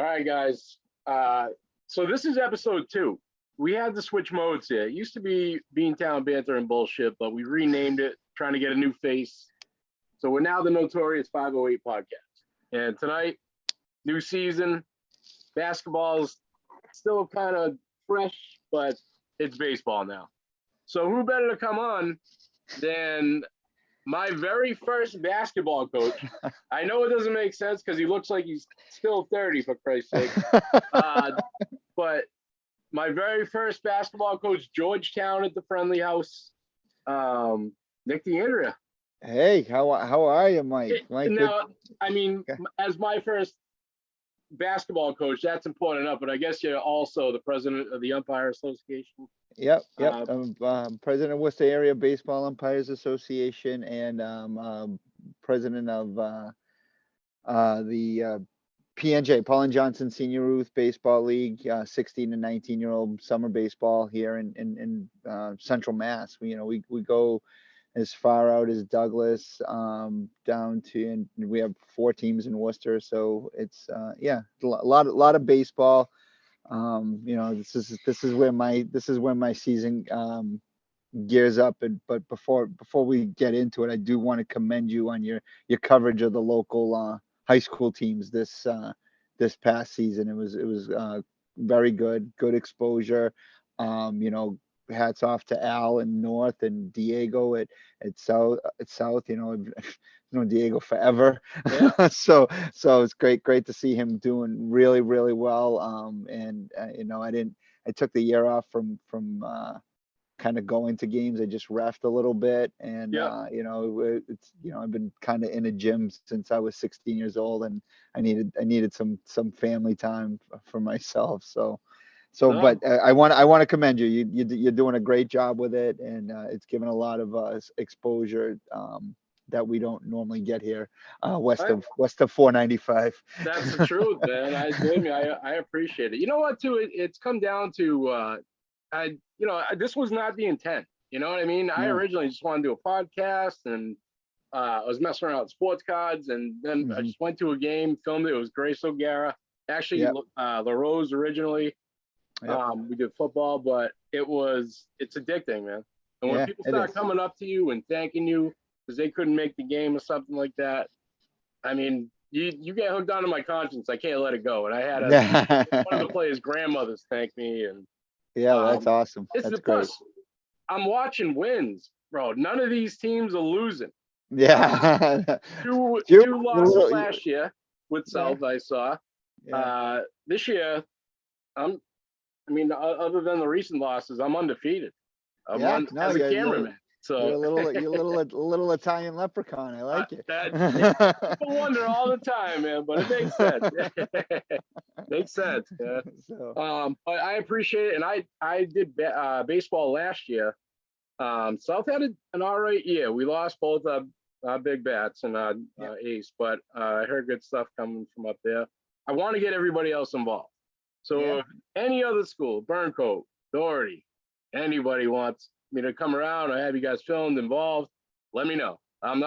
All right, guys. So this is episode 2. We had to switch modes here. It used to be Beantown Banter and Bullshit, but we renamed it, trying to get a new face. So we're now the Notorious 508 podcast. And tonight, new season. Basketball's still kind of fresh, but it's baseball now. So who better to come on than my very first basketball coach? I know it doesn't make sense because he looks like he's still 30, for Christ's sake. But my very first basketball coach, Georgetown at the Friendly House, Nick DeAndrea. Hey, how are you, Mike? Now, I mean, as my first basketball coach, that's important enough, but I guess you're also the president of the Umpire Association. Yep. I'm president of Worcester Area Baseball Umpires Association and president of the PNJ, Paul and Johnson Senior Youth Baseball League, 16 and 19-year-old summer baseball here in Central Mass. We go as far out as Douglas, down to, and we have 4 teams in Worcester. So it's a lot of baseball. This is where my season gears up. But before we get into it, I do want to commend you on your coverage of the local high school teams this past season. It was very good exposure. Hats off to Al and North and Diego at South. I've known Diego forever. Yeah. so it's great to see him doing really, really well. I took the year off from kind of going to games. I just refed a little bit, and I've been kind of in a gym since I was 16 years old, and I needed some family time for myself. But I want to commend you. You're doing a great job with it, and it's given a lot of exposure that we don't normally get here west of 495. That's the truth, man. I appreciate it. You know what, too? It's come down to this was not the intent. You know what I mean? I originally just wanted to do a podcast, and I was messing around with sports cards, and then I just went to a game, filmed it. It was Grace O'Gara, actually, LaRose originally. Yep. We did football, but it's addicting, man. And when people start coming up to you and thanking you because they couldn't make the game or something like that, I mean, you get hooked onto my conscience. I can't let it go. And I had one of the players' grandmothers thank me, and that's awesome. That's great. I'm watching wins, bro. None of these teams are losing. Yeah. two losses last year with South, I saw. Yeah. This year, other than the recent losses, I'm undefeated. As a cameraman. So you're a little Italian leprechaun. I like it. People wonder all the time, man, but it makes sense. Makes sense, man. But I appreciate it, and I did baseball last year. South had an all right year. We lost both big bats and ace, but I heard good stuff coming from up there. I want to get everybody else involved. So if any other school, Burncoat, Doherty, anybody wants me to come around or have you guys filmed, involved, let me know. I'm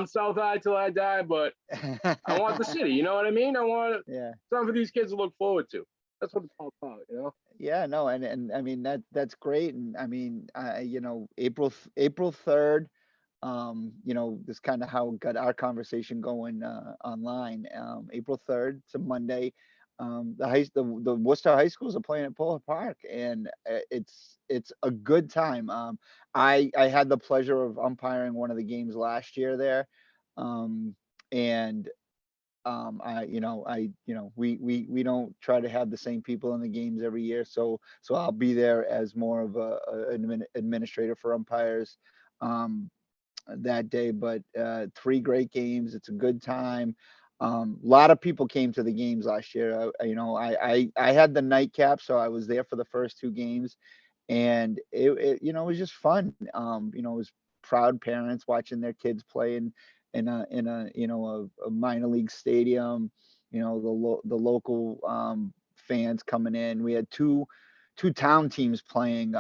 South High till I die, but I want the city. You know what I mean? I want something for these kids to look forward to. That's what it's all about, you know? Yeah, no, and I mean that's great. And I mean, April 3rd, this is kind of how we got our conversation going online. April 3rd, it's a Monday. The Worcester High Schools are playing at Polar Park, and it's a good time. I had the pleasure of umpiring one of the games last year there, we don't try to have the same people in the games every year, so I'll be there as more of an administrator for umpires that day. But 3 great games. It's a good time. A lot of people came to the games last year. I had the nightcap, so I was there for the first 2 games, and it was just fun. It was proud parents watching their kids play in a minor league stadium. The local fans coming in. We had two town teams playing.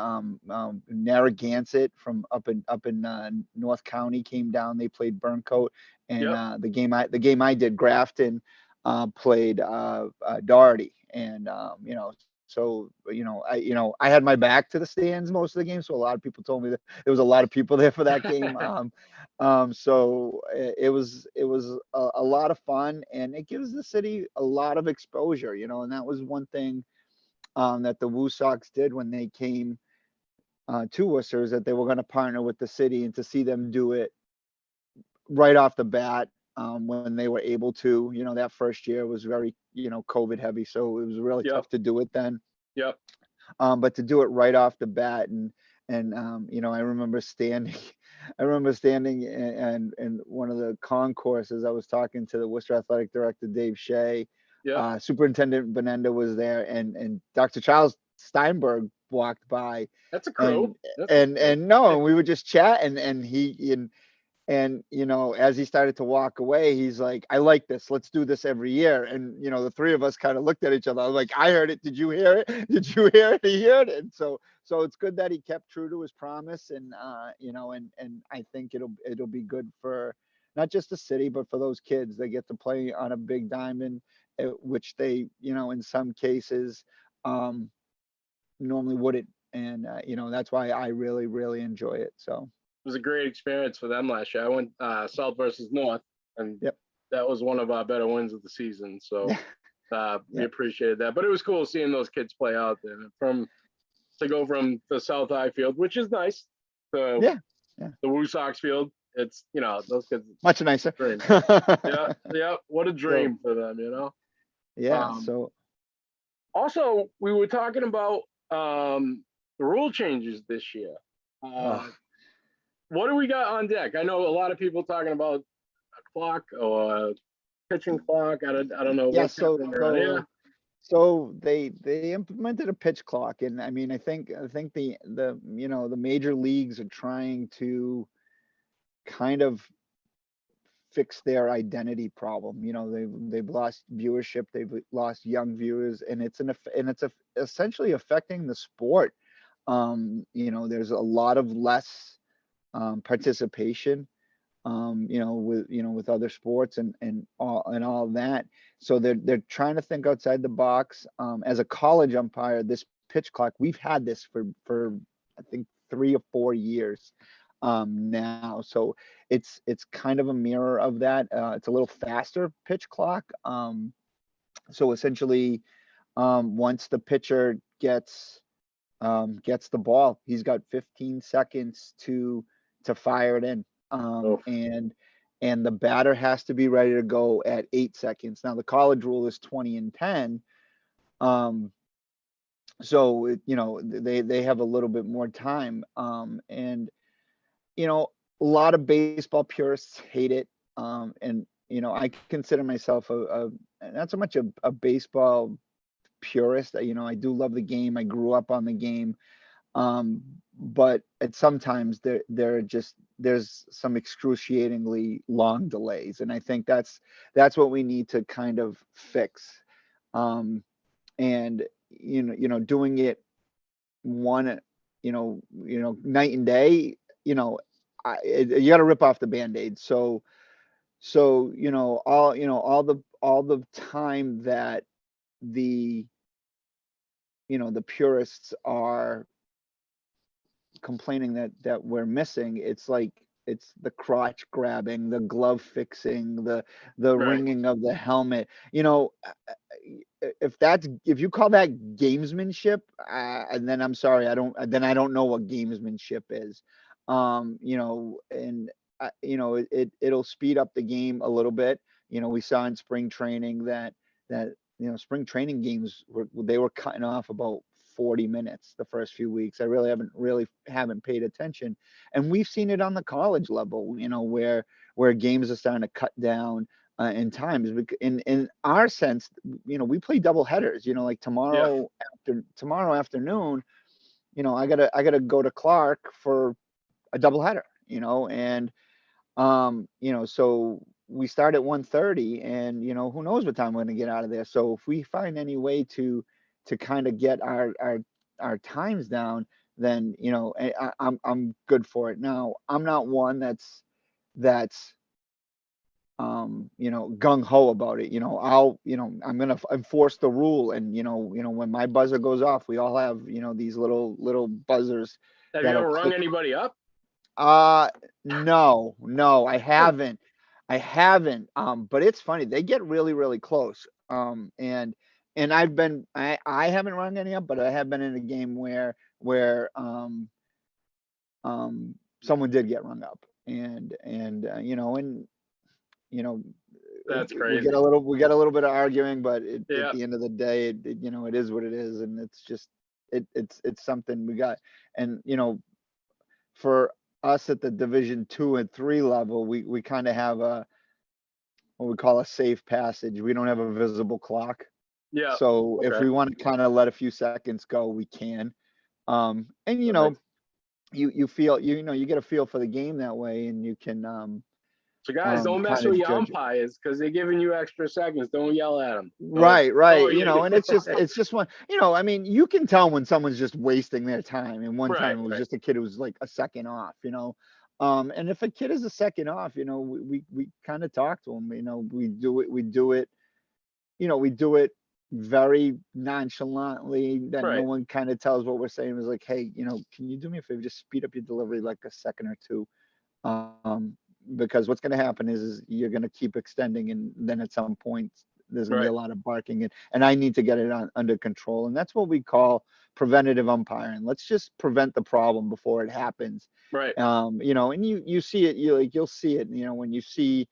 Narragansett from up in North County came down. They played Burncoat, and the game I did, Grafton, played Doherty, and so I had my back to the stands most of the game, so a lot of people told me that there was a lot of people there for that game. So it was a lot of fun, and it gives the city a lot of exposure, and that was one thing that the Woo Sox did when they came to Worcester, is that they were going to partner with the city, and to see them do it right off the bat, when they were able to. That first year was very, COVID heavy, so it was really Yep. tough to do it then. Yep. But to do it right off the bat, and I remember standing, in one of the concourses. I was talking to the Worcester Athletic Director, Dave Shea. Yep. Superintendent Benenda was there, and Dr. Charles Steinberg walked by, That's a and crew. That's a and crew. and no, and we were just chatting, and as he started to walk away, he's like, "I like this. Let's do this every year." And the three of us kind of looked at each other. I was like, "I heard it. Did you hear it? Did you hear it?" He heard it. And so it's good that he kept true to his promise, and and I think it'll be good for not just the city, but for those kids. They get to play on a big diamond, which they, in some cases, normally wouldn't. And that's why I really, really enjoy it. So. It was a great experience for them last year. I went South versus North, and Yep. that was one of our better wins of the season. So we Yep. appreciated that. But it was cool seeing those kids play out there. To go from the South High field, which is nice, to Yeah. the Woo Sox field. It's those kids. Much nicer. Dream. Yeah. What a dream for them, Yeah. So Also, we were talking about the rule changes this year. oh, What do we got on deck? I know a lot of people talking about a clock or a pitching clock. I don't know yeah. what's happening around here. So they implemented a pitch clock, and I mean, I think the major leagues are trying to kind of fix their identity problem. They've lost viewership, they've lost young viewers, and essentially affecting the sport. There's a lot of less participation, with other sports, and all of that. So they're trying to think outside the box. As a college umpire, this pitch clock, we've had this for I think 3 or 4 years now. So it's kind of a mirror of that. It's a little faster pitch clock. So essentially, once the pitcher gets the ball, he's got 15 seconds to fire it in. Oh, And the batter has to be ready to go at 8 seconds. Now the college rule is 20 and 10. So they have a little bit more time. And a lot of baseball purists hate it. And I consider myself not so much a baseball purist. I do love the game. I grew up on the game. But at sometimes there's some excruciatingly long delays, and I think that's what we need to kind of fix. And doing it one, night and day. You got to rip off the Band-Aid. So all the time that the the purists are complaining that we're missing, it's the crotch grabbing, the glove fixing, the right. ringing of the helmet. If you call that gamesmanship, and then I'm sorry, I don't know what gamesmanship is. And it'll speed up the game a little bit. We saw in spring training that spring training games they were cutting off about 40 minutes the first few weeks. I haven't paid attention. And we've seen it on the college level, where games are starting to cut down in times. In our sense, we play double headers, like Yeah. tomorrow afternoon, I gotta go to Clark for a double header, and so we start at 1:30, and who knows what time we're going to get out of there. So if we find any way to kind of get our times down, then I'm good for it. Now, I'm not one that's gung ho about it. I'm going to enforce the rule. And, when my buzzer goes off, we all have, these little buzzers Have you that'll ever rung click. anybody up? No, I haven't. I haven't. But it's funny. They get really, really close. And I haven't rung any up, but I have been in a game where someone did get rung up. And you know, That's we get crazy. a little bit of arguing, but at Yeah, the end of the day, it is what it is, and it's just it's something we got. And for us at the Division 2 and 3 level, we kind of have what we call a safe passage. We don't have a visible clock, yeah. so if Okay. we want to kind of let a few seconds go, we can. And Nice. you feel you get a feel for the game that way, and you can So guys, don't mess kind with of your judge it. umpires because they're giving you extra seconds. Don't yell at them. Don't. Right, Oh right. yeah. And it's just one, I mean, you can tell when someone's just wasting their time. And one Right. time it was Right. just a kid who was like a second off. And if a kid is a second off, we kind of talk to them. We do it very nonchalantly, that no Right. one kind of tells what we're saying. Is like, hey, can you do me a favor, just speed up your delivery like a second or two. Um, because what's going to happen is you're going to keep extending, and then at some point there's going to be Right. a lot of barking, and I need to get it under control. And that's what we call preventative umpiring. Let's just prevent the problem before it happens. Right. And you see it, you'll see it, when you see,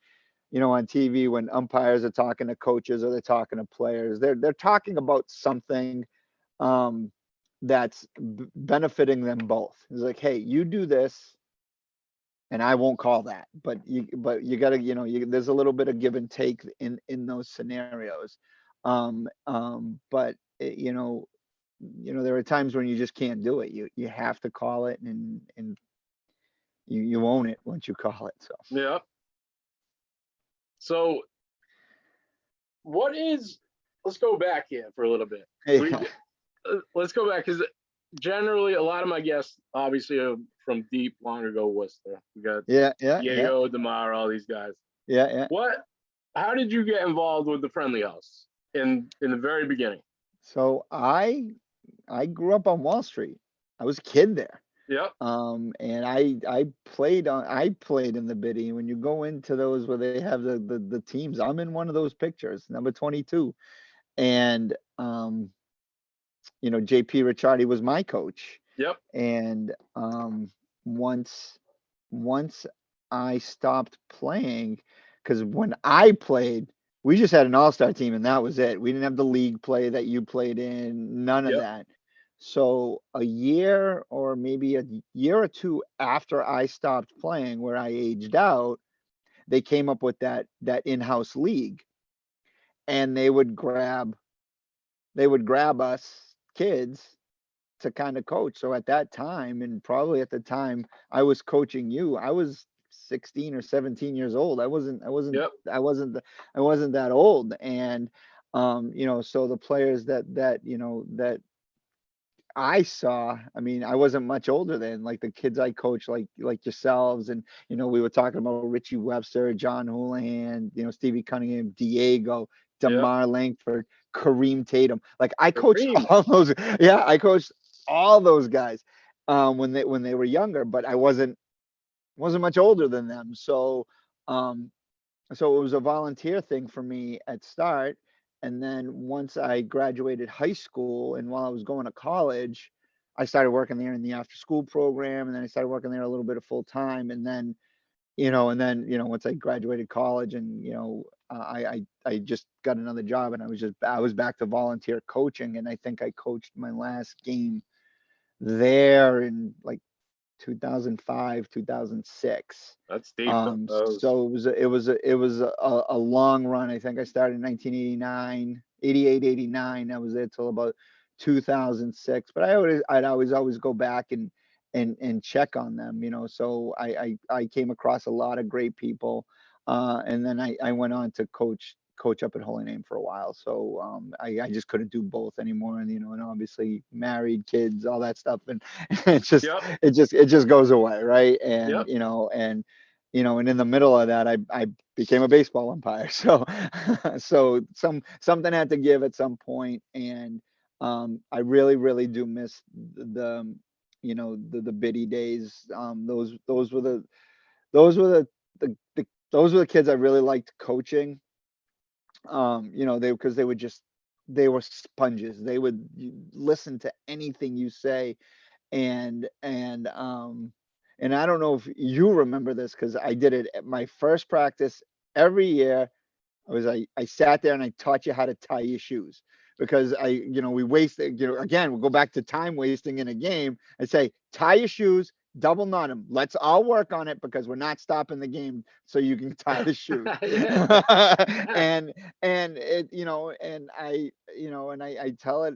on TV, when umpires are talking to coaches or they're talking to players, they're talking about something um, that's benefiting them both. It's like, hey, you do this and I won't call that. But you got to, there's a little bit of give and take in those scenarios. But there are times when you just can't do it. You have to call it, and you own it once you call it. So Yeah. So what is? Let's go back here for a little bit. We yeah, let's go back because generally a lot of my guests obviously are from deep long ago Worcester. We got yeah, yeah, yeah, Diego, Demar, all these guys. yeah, yeah. What? How did you get involved with the Friendly House in the very beginning? So I grew up on Wall Street. I was a kid there. Yep. And I played in the biddy. When you go into those where they have the teams, I'm in one of those pictures, number 22. And JP Ricciardi was my coach. Yep. And once once I stopped playing, because when I played, we just had an all-star team and that was it. We didn't have the league play that you played in, none of Yep. that. So a year or maybe a year or two after I stopped playing, where I aged out, they came up with that in-house league, and they would grab us kids to kind of coach. So at that time, and probably at the time I was coaching you, I was 16 or 17 years old. Yep. I wasn't that old. And so the players that I saw, I mean, I wasn't much older then, like the kids I coached, like yourselves. And we were talking about Richie Webster, John Houlihan, Stevie Cunningham, Diego, Yep. DeMar Langford, Kareem Tatum. Like I coached Kareem. all those. Yeah, I coached all those guys when they were younger, but I wasn't much older than them. Um, so it was a volunteer thing for me at start. And then once I graduated high school and while I was going to college, I started working there in the after school program. And then I started working there a little bit of full time. And then once I graduated college, and I just got another job, and I was back to volunteer coaching. And I think I coached my last game there in like 2005, 2006. That's deep. So it was a long run. I think I started in 1989, 88, 89. I was there till about 2006. But I'd always go back and check on them. So I came across a lot of great people, and then I went on to coach up at Holy Name for a while. So I just couldn't do both anymore. And obviously married, kids, all that stuff, and it just Yep. it just it just goes away, right? And Yep. and in the middle of that, I became a baseball umpire. So, so something had to give at some point, and I really, really do miss the biddy days. Those were those were the kids I really liked coaching. Because they were sponges. They would listen to anything you say, and and um and I don't know if you remember this, because I did it at my first practice every year. I sat there and I taught you how to tie your shoes, because we wasted, again, we'll go back to time wasting in a game. I say, tie your shoes, double knot them. Let's all work on it, because we're not stopping the game so you can tie the shoes. Yeah. and I tell it,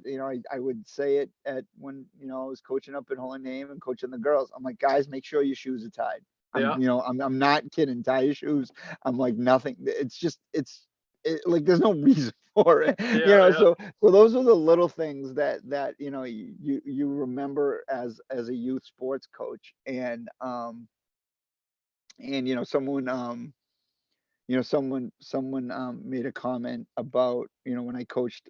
I would say it at when, I was coaching up in Holy Name and coaching the girls. I'm like, guys, make sure your shoes are tied. Yeah. I'm not kidding. Tie your shoes. I'm like, nothing. Like there's no reason for it. Yeah. Yeah. So those are the little things that you remember as a youth sports coach. And someone made a comment about, when I coached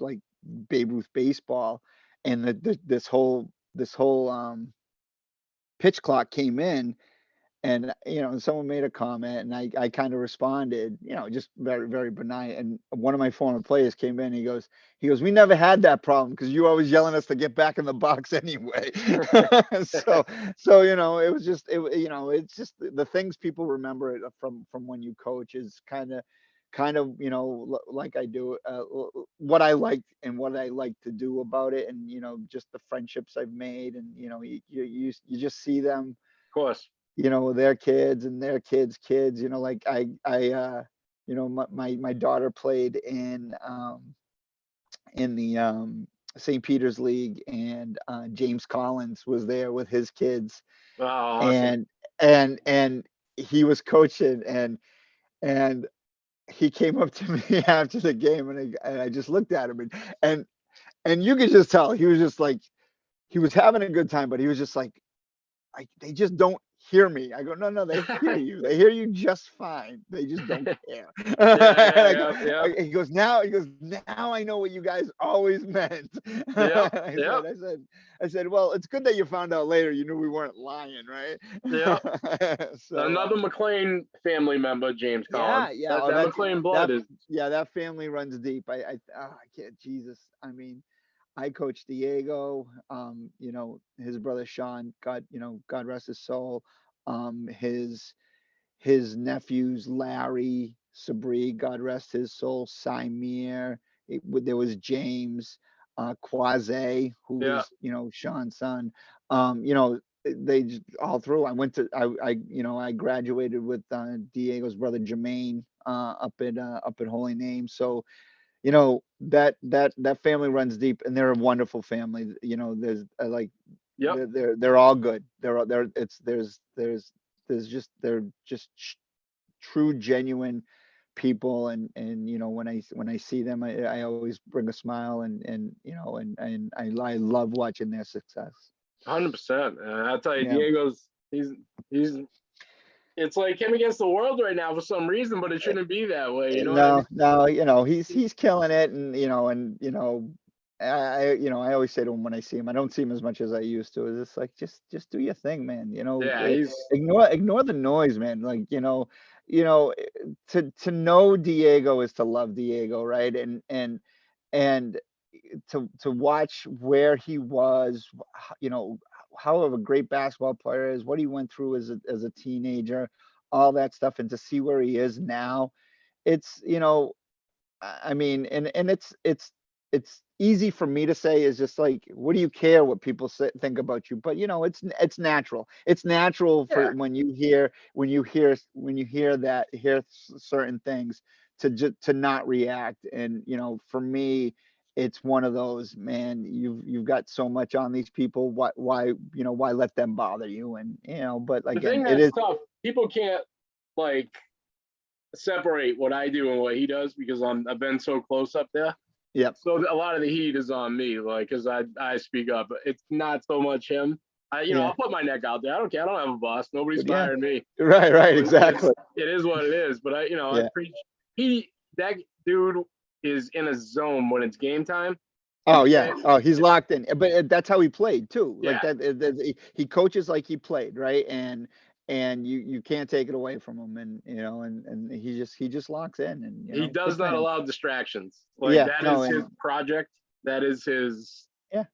like Babe Ruth baseball, and this whole pitch clock came in. And someone made a comment, and I kind of responded, just very, very benign. And one of my former players came in. He goes, we never had that problem, because you always yelling us to get back in the box anyway. So it was just it's just the things people remember it from when you coach is kind of like I do, what I liked and what I like to do about it, and just the friendships I've made, and you just see them, Of course. their kids and their kids, like my daughter played in the St. Peter's League, and James Collins was there with his kids, Oh, awesome. and he was coaching, and he came up to me after the game, and I just looked at him, and and you could just tell he was just like, he was having a good time, but he was just like, they just don't hear me. I go, no, no, they hear you. They hear you just fine. They just don't care. Yeah. And Yeah. Yeah. Yeah. now I know what you guys always meant. Yep. I Yep. said, I said, I said, well, it's good that you found out later. You knew we weren't lying, right? Yep. So, Another McLean family member, James Collins. yeah. That Oh, that McLean blood is. that family runs deep. I can't, Jesus. I mean, I coached Diego, his brother Sean, God rest his soul. His nephews, Larry, Sabri, God rest his soul, Simir. There was James, Quase, who Yeah. was, Sean's son. They just all through. I graduated with Diego's brother Jermaine, up at Holy Name. So that family runs deep, and they're a wonderful family. There's like Yep. they're all good. They're it's they're just true, genuine people. And when I see them, I always bring a smile, and I love watching their success. 100%. I tell you, Yeah. Diego's he's. It's like him against the world right now for some reason, but it shouldn't be that way. You know what I mean? No, no, he's killing it, and I always say to him when I see him, I don't see him as much as I used to. It's just like, just do your thing, man. Yeah. He's. Ignore the noise, man. Like, to know Diego is to love Diego, right? And to watch where he was, how of a great basketball player is, what he went through as a teenager, all that stuff, and to see where he is now. It's, I mean, and it's easy for me to say, is just like, what do you care what people think about you? But it's natural. It's natural for Yeah. when you hear certain things, to not react. And for me, it's one of those, man, you've got so much on these people. Why let them bother you? And but The again, thing it that's is. tough, people can't like separate what I do and what he does because I've been so close up there. Yep. So a lot of the heat is on me, like, because I speak up. It's not so much him. I'll put my neck out there. I don't care. I don't have a boss. Nobody's But yeah, firing me. right, exactly. It is what it is. But I Yeah. preach. That dude is in a zone when it's game time. Oh yeah. Oh, he's locked in. But that's how he played too. Like Yeah. he coaches like he played, right? And you can't take it away from him. And and he just locks in. And He good does for not him. allow distractions. Like Yeah. that No. is his And project. That is his. yeah.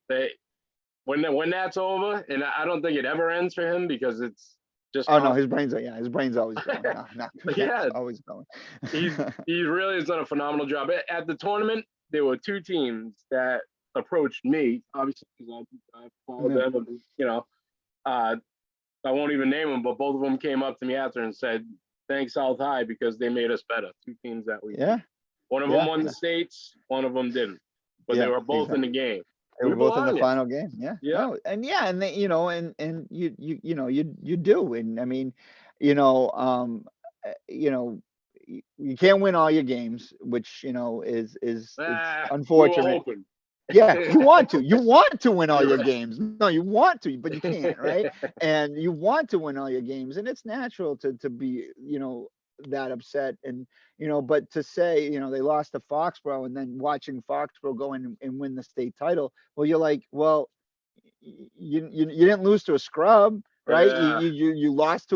When that's over, and I don't think it ever ends for him because it's just. Oh no, his brain's always going. No, Yeah, it's always going. he really has done a phenomenal job. At the tournament, there were two teams that approached me, obviously because I followed Yeah. them, and I won't even name them, but both of them came up to me after and said, "Thanks South High because they made us better." Two teams that we. Yeah. One of them won the states, one of them didn't, but they Yeah. were both in Exactly. the game. They We were both in the belong in. final game. Yeah. Yeah. No, and they, and you do. And I mean, you know, um, you can't win all your games, which, it's We were unfortunate. hoping. Yeah, you want to. You want to win all You're your right. games. No, you want to, but you can't, right? And you want to win all your games, and it's natural to be, that upset. And but to say, they lost to Foxborough, and then watching Foxborough go in and win the state title, well, you're like, well, you didn't lose to a scrub, right? Yeah. You lost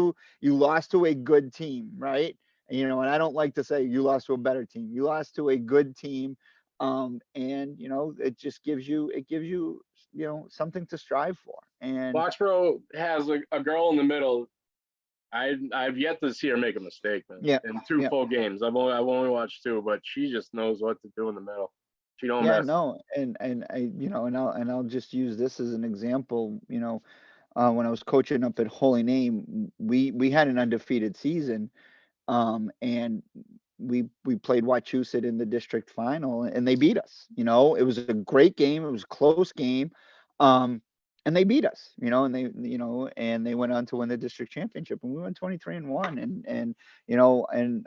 to a good team, right? And I don't like to say you lost to a better team. You lost to a good team. And it just gives you something to strive for. And Foxborough has a girl in the middle. I've yet to see her make a mistake, man. yeah, In two yeah, full games, I've only watched two, but she just knows what to do in the middle. She don't yeah, mess. no, and I, and I'll just use this as an example. When I was coaching up at Holy Name, we had an undefeated season. And we played Wachusett in the district final, and they beat us. It was a great game. It was a close game. Um, and they beat us, and they went on to win the district championship, and we went 23-1. And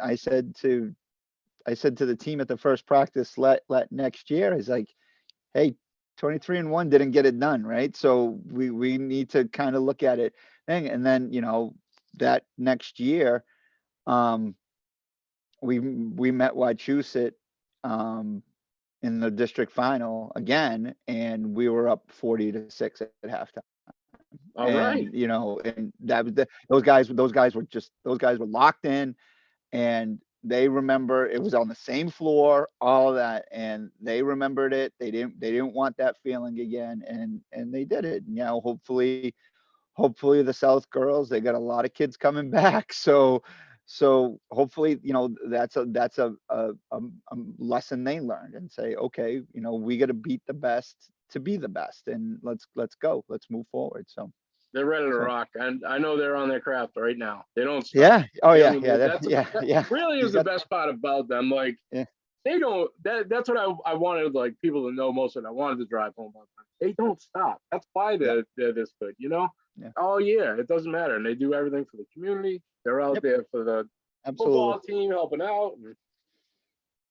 I said to the team at the first practice, let next year, is like, hey, 23-1 didn't get it done, right? So we need to kind of look at it. And then, that next year, um, we met Wachusett in the district final again, and we were up 40-6 at halftime. All right. And and that was those guys were locked in, and they remember it was on the same floor, all of that, and they remembered it. They didn't want that feeling again, and they did it. And hopefully the South girls, they got a lot of kids coming back. So hopefully, that's a lesson they learned, and say, okay, we got to beat the best to be the best, and let's go, let's move forward. They're ready to So rock, and I know they're on their craft right now. They don't stop. yeah, oh They yeah, don't, yeah, that really he's is the got best part about them. Like yeah, they don't. That's what I wanted like people to know most of it. I wanted to drive home about them. They don't stop. That's why yeah, they're this good. yeah, Oh yeah, it doesn't matter, and they do everything for the community. They're out yep, there for the absolutely, football team helping out.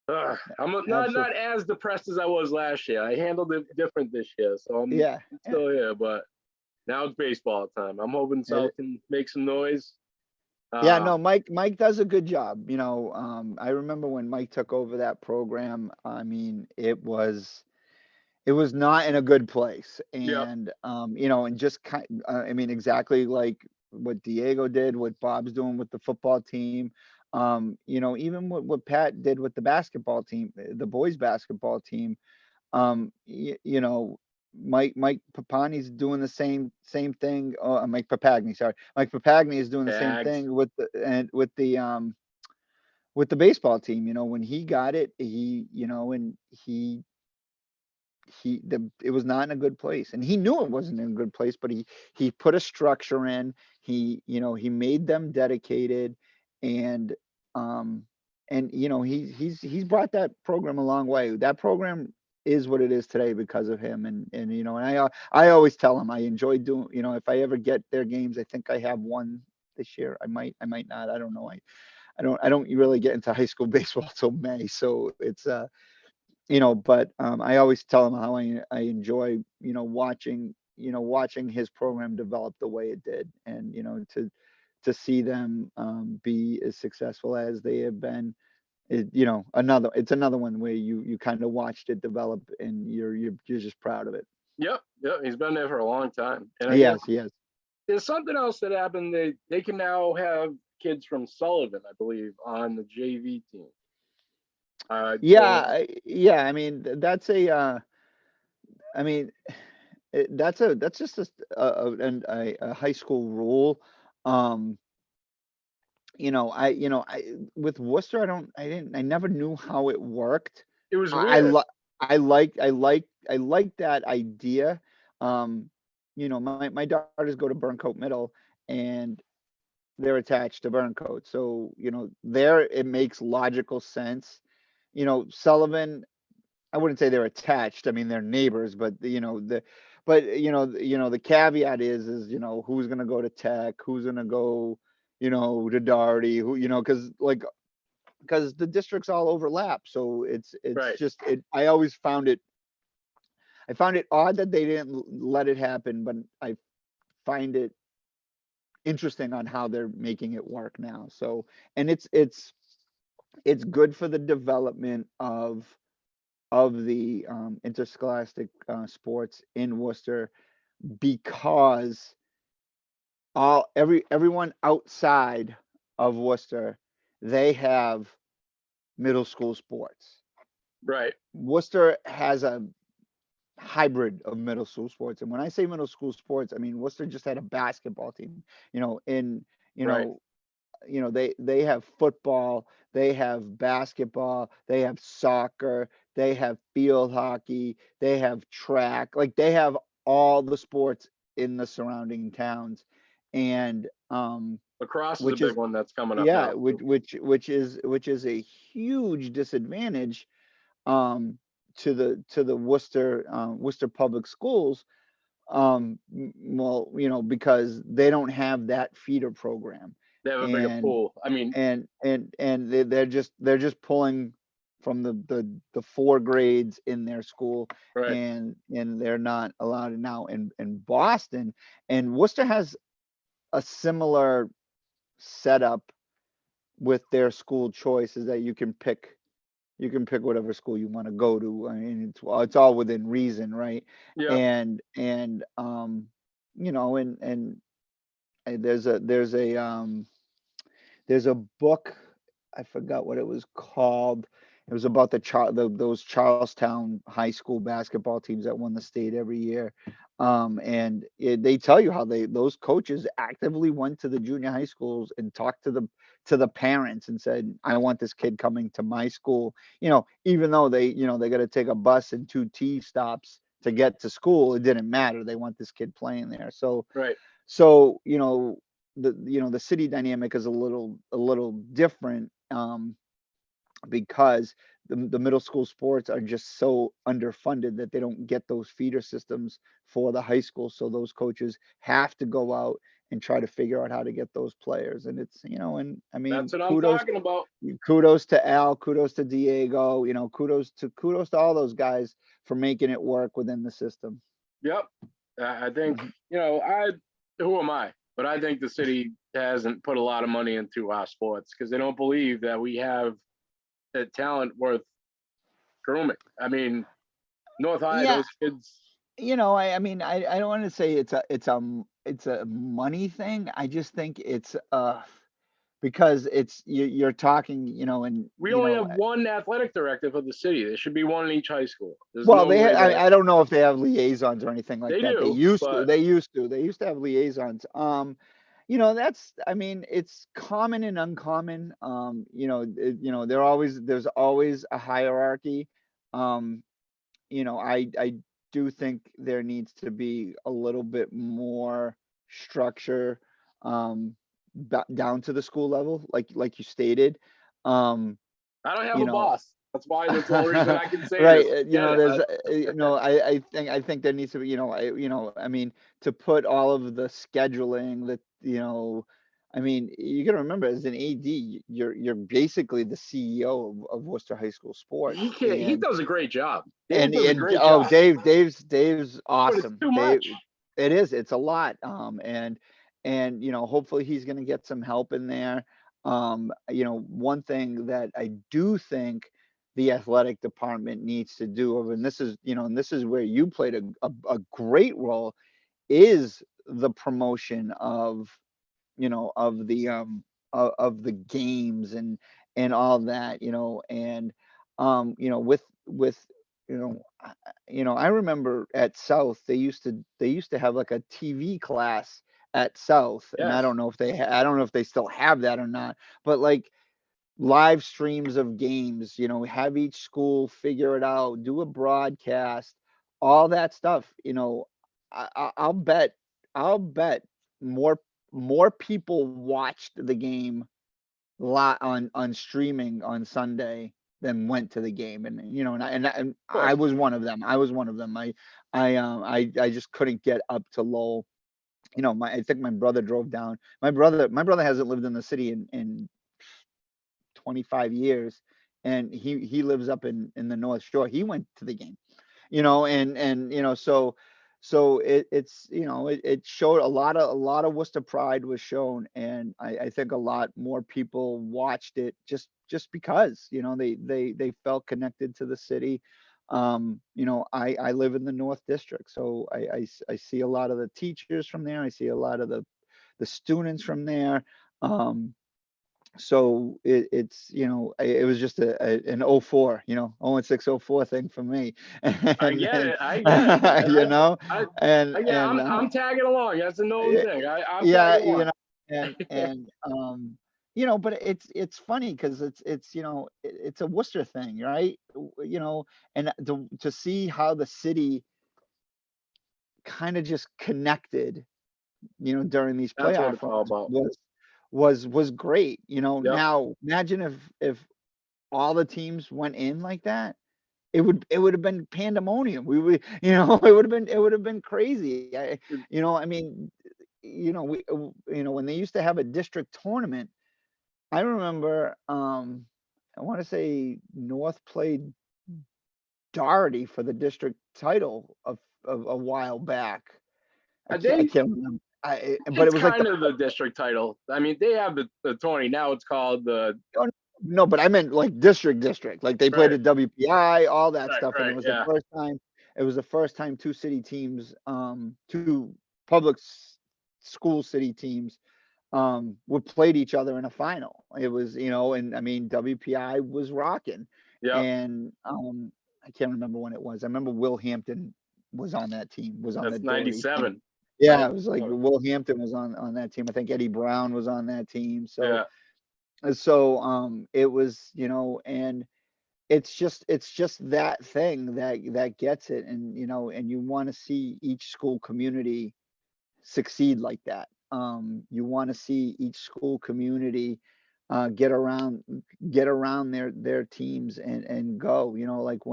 I'm not absolutely, as depressed as I was last year. I handled it different this year, so I'm yeah, yeah. still here. But now it's baseball time. I'm hoping South can make some noise. Yeah, Uh, no, Mike does a good job. I remember when Mike took over that program. I mean, it was not in a good place. yep. And and just I mean, exactly like what Diego did, what Bob's doing with the football team. Even what Pat did with the basketball team, the boys basketball team. Mike Papani's doing the same thing. Oh, Mike Papagni, sorry. Mike Papagni is doing the same Tags. thing with the baseball team. When he got it, and it was not in a good place, and he knew it wasn't in a good place, but he put a structure in. He made them dedicated, and um he's brought that program a long way. That program is what it is today because of him. And I always tell him I enjoy doing, if I ever get their games. I think I have one this year. I might not. I don't know. I don't really get into high school baseball till May, so it's but I always tell them how I enjoy, watching watching his program develop the way it did, and to see them be as successful as they have been, it's another one where you kind of watched it develop, and you're just proud of it. Yep, yep. He's been there for a long time, and Yes, yes. there's something else that happened. They can now have kids from Sullivan, I believe, on the JV team. Yeah. I mean, that's I mean, that's just a high school rule. Um, I with Worcester, I never knew how it worked. It was I weird. li I like that idea. Um, my daughters go to Burncoat Middle, and they're attached to Burncoat. So, there it makes logical sense. Sullivan, I wouldn't say they're attached. I mean, they're neighbors, but the caveat is who's gonna go to Tech, who's gonna go, to Doherty, because the districts all overlap. So it's Right. just I found it odd that they didn't let it happen, but I find it interesting on how they're making it work now. So, and it's good for the development of the interscholastic sports in Worcester, because everyone outside of Worcester, they have middle school sports. Right. Worcester has a hybrid of middle school sports. And when I say middle school sports, I mean Worcester just had a basketball team. In you Right. know they have football, they have basketball, they have soccer, they have field hockey, they have track. Like, they have all the sports in the surrounding towns, and Lacrosse is a which big is one that's coming up yeah, now too. which is a huge disadvantage to the Worcester public schools, well, because they don't have that feeder program, They have a bigger and pool. I mean, they're just pulling from the four grades in their school, right. and they're not allowed it now in Boston. And Worcester has a similar setup with their school choices, that you can pick whatever school you want to go to. I mean, it's all within reason, right? Yep. And there's a book, I forgot what it was called. It was about those Charlestown high school basketball teams that won the state every year. And they tell you how those coaches actively went to the junior high schools and talked to the parents and said, "I want this kid coming to my school." Even though they got to take a bus and two T stops to get to school, it didn't matter. They want this kid playing there. So Right. so, the city dynamic is a little different, because the middle school sports are just so underfunded that they don't get those feeder systems for the high school. So those coaches have to go out and try to figure out how to get those players. And and I That's mean, what I'm kudos talking about. kudos to Al, kudos to Diego, kudos to all those guys for making it work within the system. Yep. I think, Mhm. I who am I? But I think the city hasn't put a lot of money into our sports because they don't believe that we have the talent worth grooming. I mean, North High, Yeah, those kids. I mean, I don't want to say it's a money thing. I just think it's because you're talking, and We only have one athletic director for the city. There should be one in each high school. There's well, no way that I don't know if they have liaisons or anything like they that. They do, used to. but They used to have liaisons. That's, I mean, it's common and uncommon. There's always a hierarchy. Um, I do think there needs to be a little bit more structure, down to the school level, like you stated. Um, I don't have you a know, boss. That's the only reason I can say right? this. Get it? There's, I think there needs to be, I mean, to put all of the scheduling that, I mean, you got to remember, as an AD, you're basically the CEO of Worcester High School He sports, can't. He does a great job. Dave and does a and great oh, job, Dave's but it's awesome. too Dave much. It is, it's a lot, and, hopefully he's gonna get some help in there. One thing that I do think the athletic department needs to do, and this is where you played a great role, is the promotion of the games and all that, and, with, I remember at South, they used to have like a TV class at South, and I Yes. don't know if I don't know if they still have that or not, but like live streams of games, have each school figure it out, do a broadcast, all that stuff, I'll bet more more people watched the game lot on streaming on Sunday than went to the game, and I Of course. was one of them. I was one of them. I just couldn't get up to Lowell. I think my brother drove down. My brother hasn't lived in the city in 25 years, and he lives up in the North Shore. He went to the game, so it showed a lot of Worcester pride was shown, and I think a lot more people watched it just because they felt connected to the city. I live in the North District, so I see a lot of the teachers from there. I see a lot of the students from there. So it was just an '04, 0 and 6 '04 thing for me. I And get then, it. I get it. you know, I, yeah, and I'm tagging along. That's a known y- thing. I'm yeah, tagging along. but it's funny because it's a Worcester thing, right? And to see how the city kind of just connected, during these That's what playoff it's all runs about. was great. Yep. Now imagine if all the teams went in like that, it would have been pandemonium. We would, it would have been crazy. I mean, when they used to have a district tournament, I remember, I want to say North played Doherty for the district title of a while back. I Are can't, I they? can't remember. But it It's was like the kind of the district title. I mean, they have the Tony now. It's called the Oh, no, but I meant like district, like they played right, at WPI, all that right, stuff, and right. Yeah. it was the first time 2 city teams, 2 public school city teams, would played each other in a final. It was, and I mean, WPI was rocking, Yep. and, I can't remember when it was. I remember Will Hampton was on the That's Doherty team. 97. Yeah, it was like 97. Will Hampton was on that team. I think Eddie Brown was on that team, so Yeah. it was, and it's just that thing that gets it, and and you want to see each school community succeed like that. You want to see each school community get around their teams and go. Like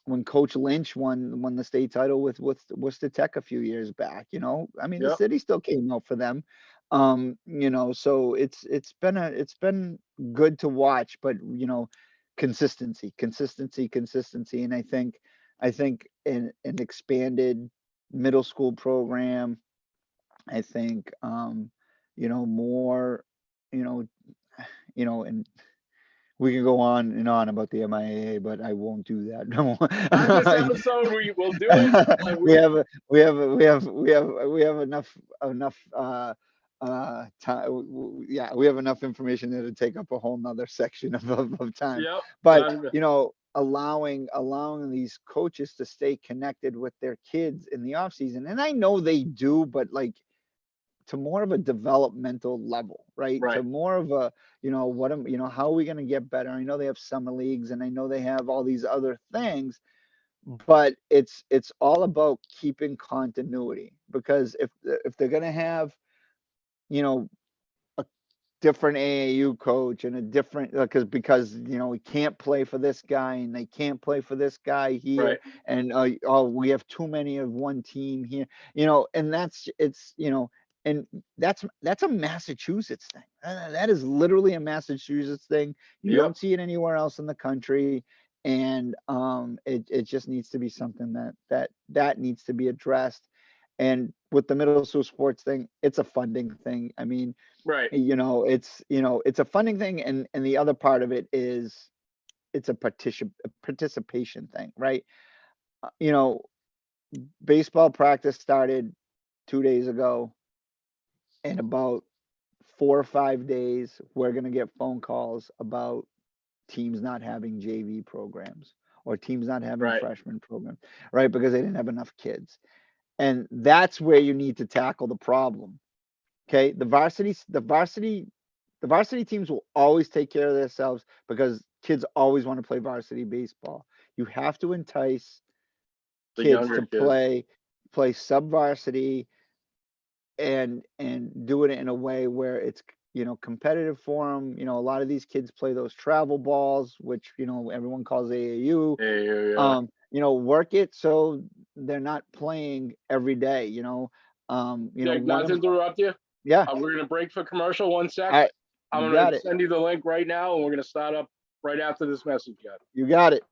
when Coach Lynch won the state title with Worcester Tech a few years back. I mean the Yep. city still came out for them. So it's been good to watch, but consistency, and I think an expanded middle school program. I think, more, you know, and we can go on and on about the MIAA, but I won't do that. No. Not in this episode. We will do it. we have a- we have enough time. Yeah, we have enough information there to take up a whole nother section of time. Yep. But allowing these coaches to stay connected with their kids in the off season, and I know they do, but like to more of a developmental level, right? Right. To more of a, how are we going to get better? I know they have summer leagues and I know they have all these other things, but it's all about keeping continuity, because if they're going to have, you know, a different AAU coach and a different, because we can't play for this guy and they can't play for this guy here, Right. and we have too many of one team here, and and that's a Massachusetts thing. That is literally a Massachusetts thing. You Yep. don't see it anywhere else in the country. And it just needs to be something that needs to be addressed. And with the middle school sports thing, it's a funding thing. I mean, Right. it's a funding thing, and the other part of it is it's a participation thing, right? You know, baseball practice started 2 days ago. In about 4 or 5 days, we're gonna get phone calls about teams not having JV programs or teams not having Right. freshman programs, right? Because they didn't have enough kids. And that's where you need to tackle the problem. Okay. The varsity teams will always take care of themselves because kids always want to play varsity baseball. You have to entice The kids younger to kids. play sub varsity and do it in a way where it's competitive for them. A lot of these kids play those travel balls, which everyone calls AAU. Yeah. Work it so they're not playing every day. Jake, One not of to interrupt you. yeah, We're gonna break for commercial. 1 sec. I I'm you gonna got it. send you the link right now, and we're gonna start up right after this message, guys. You got it.